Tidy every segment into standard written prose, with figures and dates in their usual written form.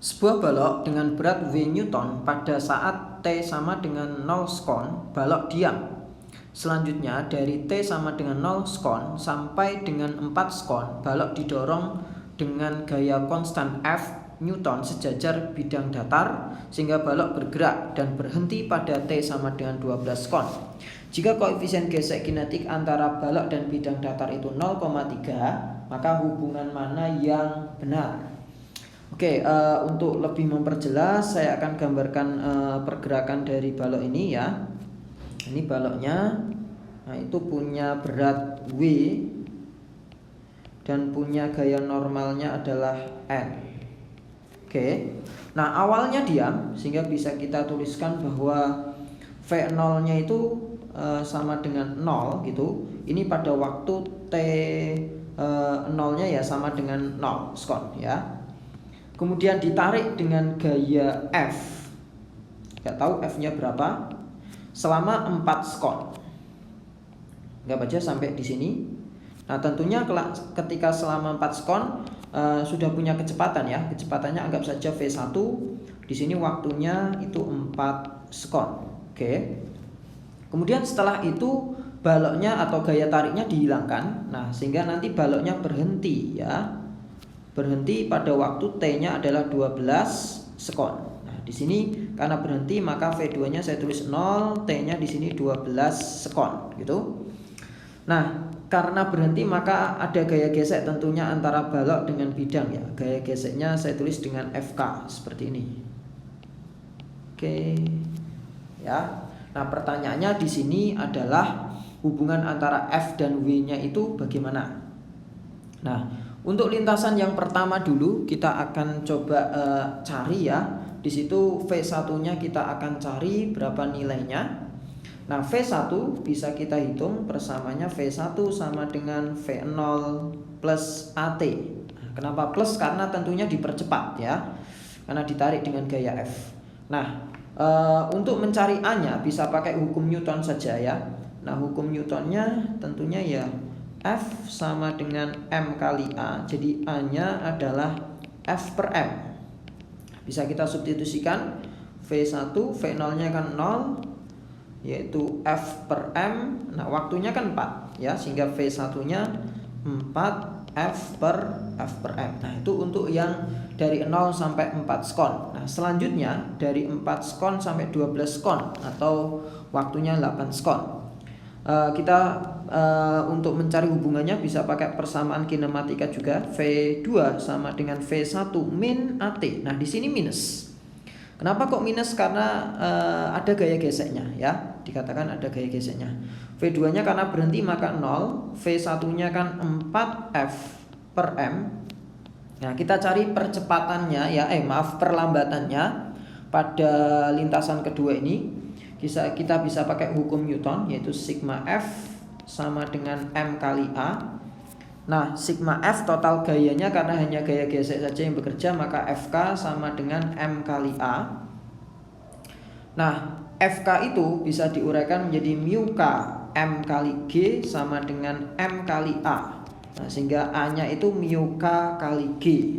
Sebuah balok dengan berat W Newton pada saat T sama dengan 0 skon, balok diam. Selanjutnya dari T sama dengan 0 skon sampai dengan 4 skon, balok didorong dengan gaya konstan F Newton sejajar bidang datar sehingga balok bergerak dan berhenti pada T sama dengan 12 skon. Jika koefisien gesek kinetik antara balok dan bidang datar itu 0,3, maka hubungan mana yang benar? Oke, untuk lebih memperjelas saya akan gambarkan pergerakan dari balok ini ya. Ini baloknya, nah itu punya berat W dan punya gaya normalnya adalah N. Oke, nah awalnya diam sehingga bisa kita tuliskan bahwa V0 nya itu sama dengan 0 gitu. Ini pada waktu T 0 nya ya sama dengan 0 skon ya. Kemudian ditarik dengan gaya F, nggak tahu F-nya berapa, selama 4 skon. Nggak baca sampai di sini. Nah tentunya ketika selama 4 skon sudah punya kecepatan ya. Kecepatannya anggap saja V1. Di sini waktunya itu 4 skon. Oke. Kemudian setelah itu baloknya atau gaya tariknya dihilangkan. Nah sehingga nanti baloknya berhenti ya. Berhenti pada waktu T-nya adalah 12 skon. Nah, di sini karena berhenti maka V2-nya saya tulis 0, T-nya di sini 12 skon gitu. Nah, karena berhenti maka ada gaya gesek tentunya antara balok dengan bidang ya. Gaya geseknya saya tulis dengan FK seperti ini. Oke. Ya. Nah, pertanyaannya di sini adalah hubungan antara F dan W-nya itu bagaimana? Nah, untuk lintasan yang pertama dulu kita akan coba cari ya. Di situ V1-nya kita akan cari berapa nilainya. Nah, V1 bisa kita hitung persamanya V1 sama dengan V0 plus AT. Nah, kenapa plus? Karena tentunya dipercepat ya. Karena ditarik dengan gaya F. Nah, untuk mencari A-nya bisa pakai hukum Newton saja ya. Nah, hukum Newtonnya tentunya ya F sama dengan M kali A. Jadi A-nya adalah F per M. Bisa kita substitusikan V1, V0-nya kan 0, yaitu F per M. Nah waktunya kan 4 ya, sehingga V1-nya 4 F per M. Nah itu untuk yang dari 0 sampai 4 skon. Nah selanjutnya dari 4 skon sampai 12 skon atau waktunya 8 skon. Kita untuk mencari hubungannya bisa pakai persamaan kinematika juga. V2 sama dengan V1 min AT. Nah di sini minus. Kenapa kok minus? Karena ada gaya geseknya ya. Dikatakan ada gaya geseknya. V2-nya karena berhenti maka 0. V1-nya kan 4F per M. Nah kita cari percepatannya ya. Perlambatannya pada lintasan kedua ini. Kita bisa pakai hukum Newton, yaitu sigma F sama dengan M kali A. Nah sigma F total gayanya karena hanya gaya gesek saja yang bekerja, maka FK sama dengan M kali A. Nah FK itu bisa diuraikan menjadi mu K M kali G sama dengan M kali A. Nah sehingga A nya itu mu K kali G.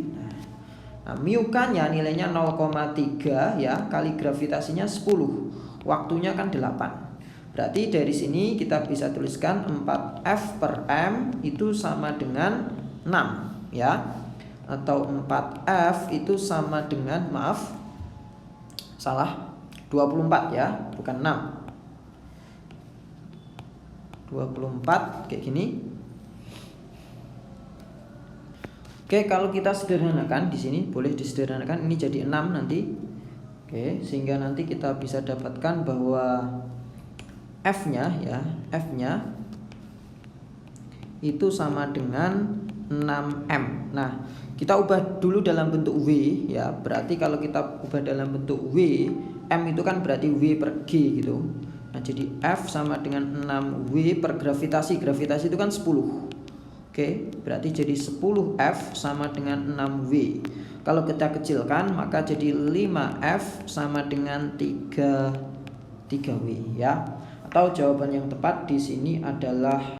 Nah mu K nya nilainya 0,3 ya, kali gravitasinya 10. Waktunya kan 8. Berarti dari sini kita bisa tuliskan 4F per M itu sama dengan 6 ya. Atau 4F itu sama dengan 24 ya, bukan 6. 24 kayak gini. Oke, kalau kita sederhanakan di sini boleh disederhanakan, ini jadi 6 nanti. Oke, sehingga nanti kita bisa dapatkan bahwa F-nya ya, F-nya itu sama dengan 6M. Nah, kita ubah dulu dalam bentuk W ya. Berarti kalau kita ubah dalam bentuk W, M itu kan berarti W per G gitu. Nah, jadi F sama dengan 6W per gravitasi. Gravitasi itu kan 10. Oke, berarti jadi 10F sama dengan 6W. Kalau kita kecilkan maka jadi 5F sama dengan 3W ya. Atau jawaban yang tepat di sini adalah